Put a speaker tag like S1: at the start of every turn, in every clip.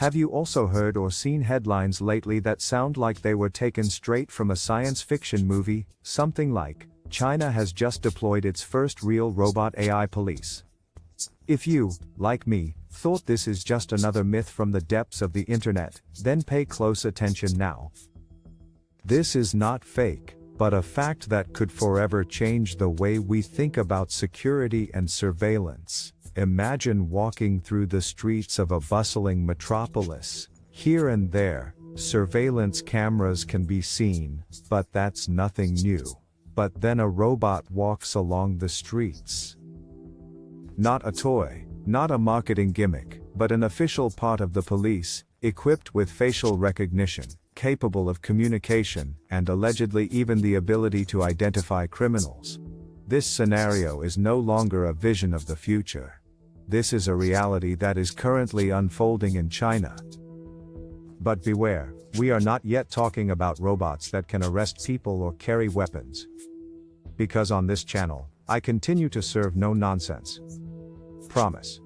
S1: Have you also heard or seen headlines lately that sound like they were taken straight from a science fiction movie, something like, China has just deployed its first real robot AI police? If you, like me, thought this is just another myth from the depths of the internet, then pay close attention now. This is not fake, but a fact that could forever change the way we think about security and surveillance. Imagine walking through the streets of a bustling metropolis. Here and there, surveillance cameras can be seen, but that's nothing new. But then a robot walks along the streets. Not a toy, not a marketing gimmick, but an official part of the police, equipped with facial recognition, capable of communication, and allegedly even the ability to identify criminals. This scenario is no longer a vision of the future. This is a reality that is currently unfolding in China. But beware, we are not yet talking about robots that can arrest people or carry weapons. Because on this channel, I continue to serve no nonsense. Promise.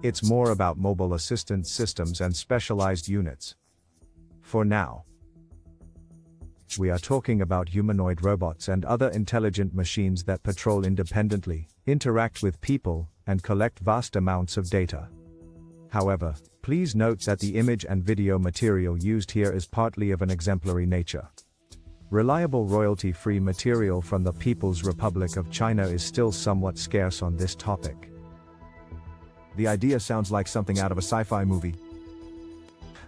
S1: It's more about mobile assistance systems and specialized units. For now, we are talking about humanoid robots and other intelligent machines that patrol independently, interact with people, and collect vast amounts of data. However, please note that the image and video material used here is partly of an exemplary nature. Reliable royalty-free material from the People's Republic of China is still somewhat scarce on this topic.
S2: The idea sounds like something out of a sci-fi movie.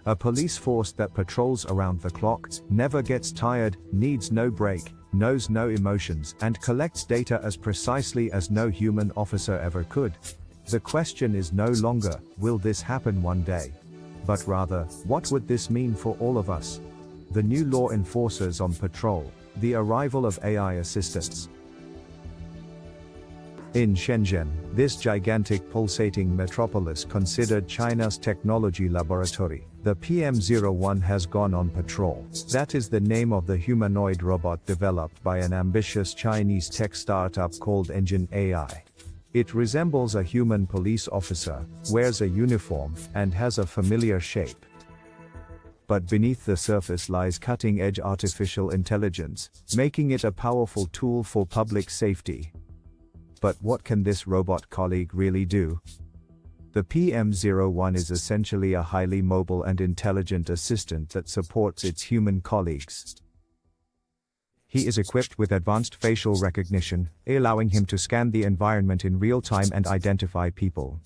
S1: A police force that patrols around the clock, never gets tired, needs no break, knows no emotions, and collects data as precisely as no human officer ever could. The question is no longer, will this happen one day? But rather, what would this mean for all of us? The new law enforcers on patrol, the arrival of AI assistants. In Shenzhen, this gigantic pulsating metropolis considered China's technology laboratory, the PM01 has gone on patrol. That is the name of the humanoid robot developed by an ambitious Chinese tech startup called Engine AI. It resembles a human police officer, wears a uniform, and has a familiar shape. But beneath the surface lies cutting-edge artificial intelligence, making it a powerful tool for public safety. But what can this robot colleague really do? The PM01 is essentially a highly mobile and intelligent assistant that supports its human colleagues. He is equipped with advanced facial recognition, allowing him to scan the environment in real time and identify people.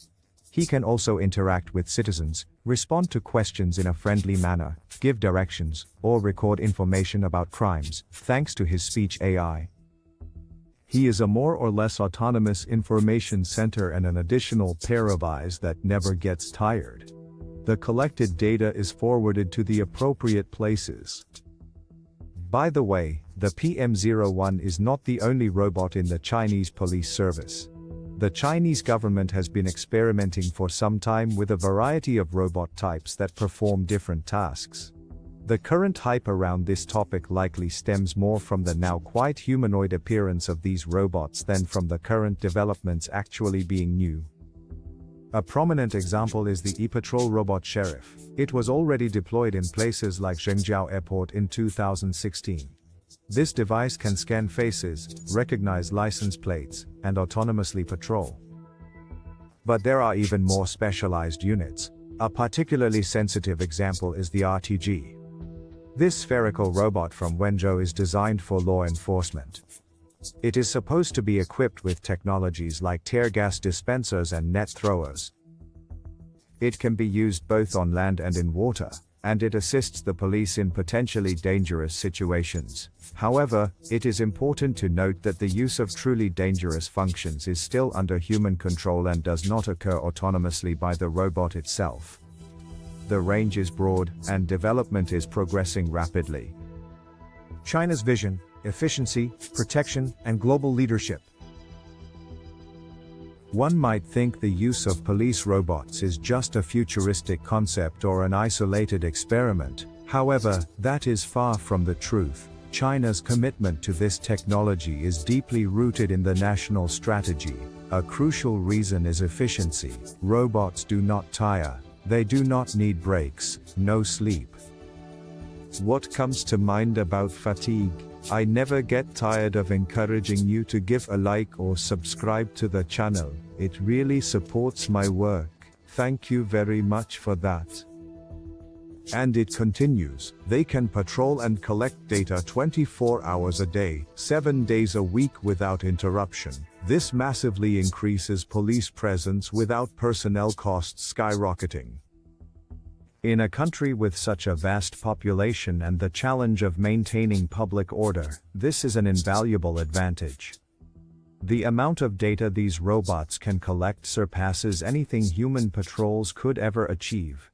S1: He can also interact with citizens, respond to questions in a friendly manner, give directions, or record information about crimes, thanks to his speech AI. He is a more or less autonomous information center and an additional pair of eyes that never gets tired. The collected data is forwarded to the appropriate places. By the way, the PM01 is not the only robot in the Chinese police service. The Chinese government has been experimenting for some time with a variety of robot types that perform different tasks. The current hype around this topic likely stems more from the now quite humanoid appearance of these robots than from the current developments actually being new. A prominent example is the e-patrol robot Sheriff. It was already deployed in places like Zhengzhou Airport in 2016. This device can scan faces, recognize license plates, and autonomously patrol. But there are even more specialized units. A particularly sensitive example is the RTG. This spherical robot from Wenzhou is designed for law enforcement. It is supposed to be equipped with technologies like tear gas dispensers and net throwers. It can be used both on land and in water, and it assists the police in potentially dangerous situations. However, it is important to note that the use of truly dangerous functions is still under human control and does not occur autonomously by the robot itself. The range is broad, and development is progressing rapidly.
S2: China's vision, efficiency, protection, and global leadership.
S1: One might think the use of police robots is just a futuristic concept or an isolated experiment. However, that is far from the truth. China's commitment to this technology is deeply rooted in the national strategy. A crucial reason is efficiency. Robots do not tire. They do not need breaks, no sleep. What comes to mind about fatigue? I never get tired of encouraging you to give a like or subscribe to the channel. It really supports my work. Thank you very much for that. And it continues, they can patrol and collect data 24 hours a day, 7 days a week without interruption. This massively increases police presence without personnel costs skyrocketing. In a country with such a vast population and the challenge of maintaining public order, this is an invaluable advantage. The amount of data these robots can collect surpasses anything human patrols could ever achieve.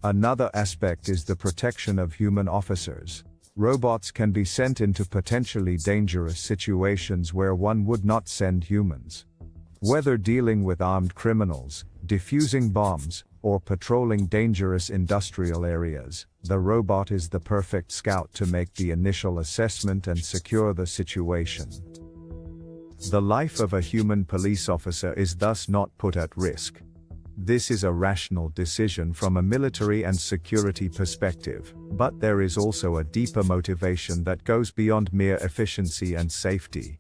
S1: Another aspect is the protection of human officers. Robots can be sent into potentially dangerous situations where one would not send humans. Whether dealing with armed criminals, defusing bombs, or patrolling dangerous industrial areas, the robot is the perfect scout to make the initial assessment and secure the situation. The life of a human police officer is thus not put at risk. This is a rational decision from a military and security perspective, but there is also a deeper motivation that goes beyond mere efficiency and safety.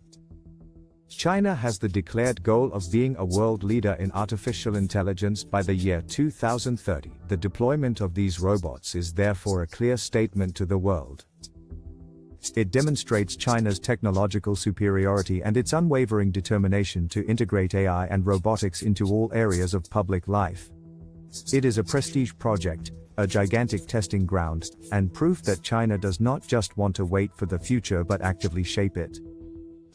S1: China has the declared goal of being a world leader in artificial intelligence by the year 2030. The deployment of these robots is therefore a clear statement to the world. It demonstrates China's technological superiority and its unwavering determination to integrate AI and robotics into all areas of public life. It is a prestige project, a gigantic testing ground, and proof that China does not just want to wait for the future but actively shape it.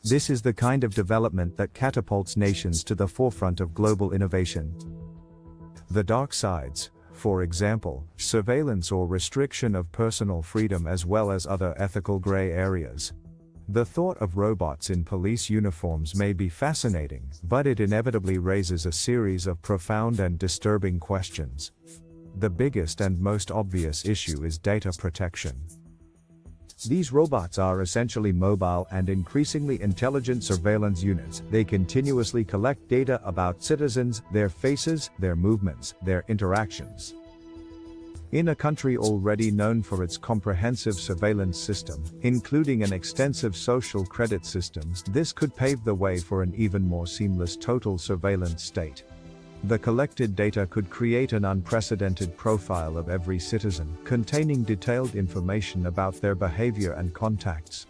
S1: This is the kind of development that catapults nations to the forefront of global innovation. The dark sides, for example, surveillance or restriction of personal freedom as well as other ethical gray areas. The thought of robots in police uniforms may be fascinating, but it inevitably raises a series of profound and disturbing questions. The biggest and most obvious issue is data protection. These robots are essentially mobile and increasingly intelligent surveillance units. They continuously collect data about citizens, their faces, their movements, their interactions. In a country already known for its comprehensive surveillance system, including an extensive social credit system, this could pave the way for an even more seamless total surveillance state. The collected data could create an unprecedented profile of every citizen, containing detailed information about their behavior and contacts.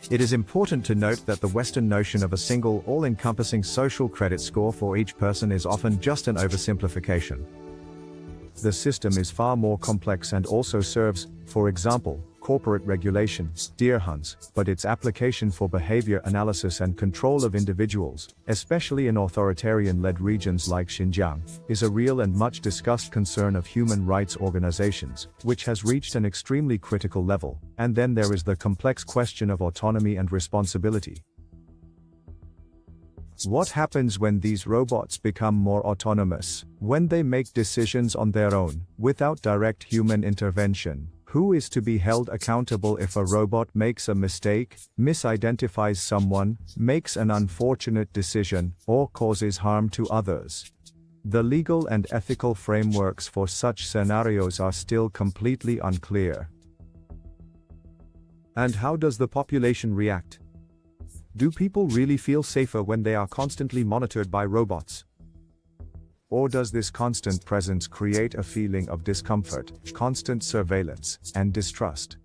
S1: It is important to note that the Western notion of a single, all-encompassing social credit score for each person is often just an oversimplification. The system is far more complex and also serves, for example, corporate regulation, deer hunts, but its application for behavior analysis and control of individuals, especially in authoritarian-led regions like Xinjiang, is a real and much discussed concern of human rights organizations, which has reached an extremely critical level. And then there is the complex question of autonomy and responsibility. What happens when these robots become more autonomous, when they make decisions on their own, without direct human intervention? Who is to be held accountable if a robot makes a mistake, misidentifies someone, makes an unfortunate decision, or causes harm to others? The legal and ethical frameworks for such scenarios are still completely unclear. And how does the population react? Do people really feel safer when they are constantly monitored by robots? Or does this constant presence create a feeling of discomfort, constant surveillance, and distrust?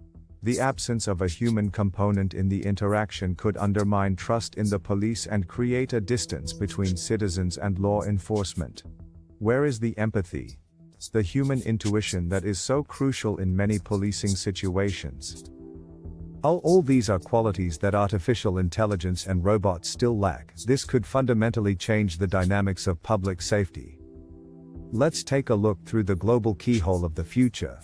S1: The absence of a human component in the interaction could undermine trust in the police and create a distance between citizens and law enforcement. Where is the empathy? The human intuition that is so crucial in many policing situations. All these are qualities that artificial intelligence and robots still lack. This could fundamentally change the dynamics of public safety. Let's take a look through the global keyhole of the future.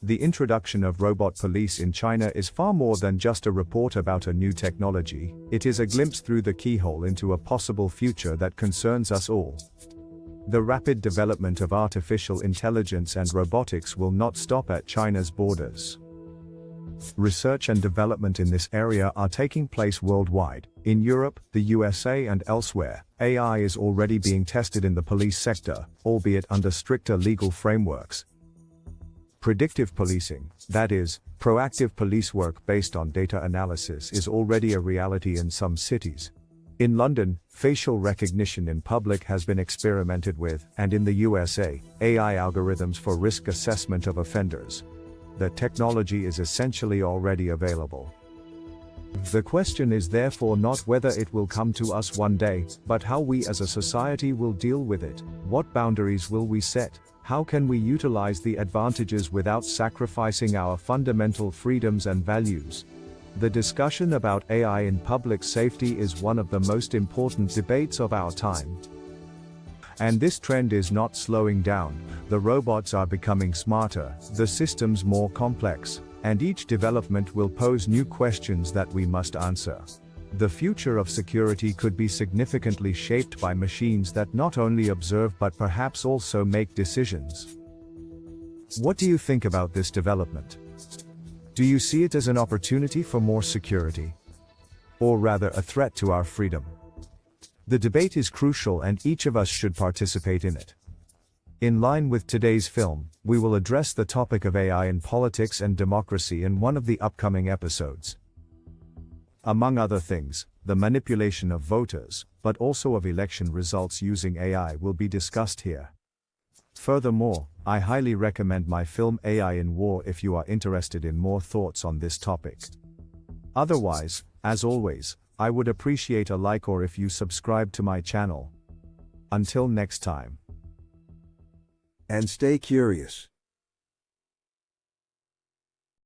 S1: The introduction of robot police in China is far more than just a report about a new technology. It is a glimpse through the keyhole into a possible future that concerns us all. The rapid development of artificial intelligence and robotics will not stop at China's borders. Research and development in this area are taking place worldwide. In Europe, the USA, and elsewhere, AI is already being tested in the police sector, albeit under stricter legal frameworks. Predictive policing, that is, proactive police work based on data analysis, is already a reality in some cities. In London, facial recognition in public has been experimented with, and in the USA, AI algorithms for risk assessment of offenders. The technology is essentially already available. The question is therefore not whether it will come to us one day, but how we as a society will deal with it. What boundaries will we set? How can we utilize the advantages without sacrificing our fundamental freedoms and values? The discussion about AI in public safety is one of the most important debates of our time. And this trend is not slowing down. The robots are becoming smarter, the systems more complex, and each development will pose new questions that we must answer. The future of security could be significantly shaped by machines that not only observe but perhaps also make decisions. What do you think about this development? Do you see it as an opportunity for more security? Or rather a threat to our freedom? The debate is crucial and each of us should participate in it. In line with today's film, we will address the topic of AI in politics and democracy in one of the upcoming episodes. Among other things, the manipulation of voters, but also of election results using AI will be discussed here. Furthermore, I highly recommend my film AI in War if you are interested in more thoughts on this topic. Otherwise, as always, I would appreciate a like or if you subscribe to my channel. Until next time.
S2: And stay curious.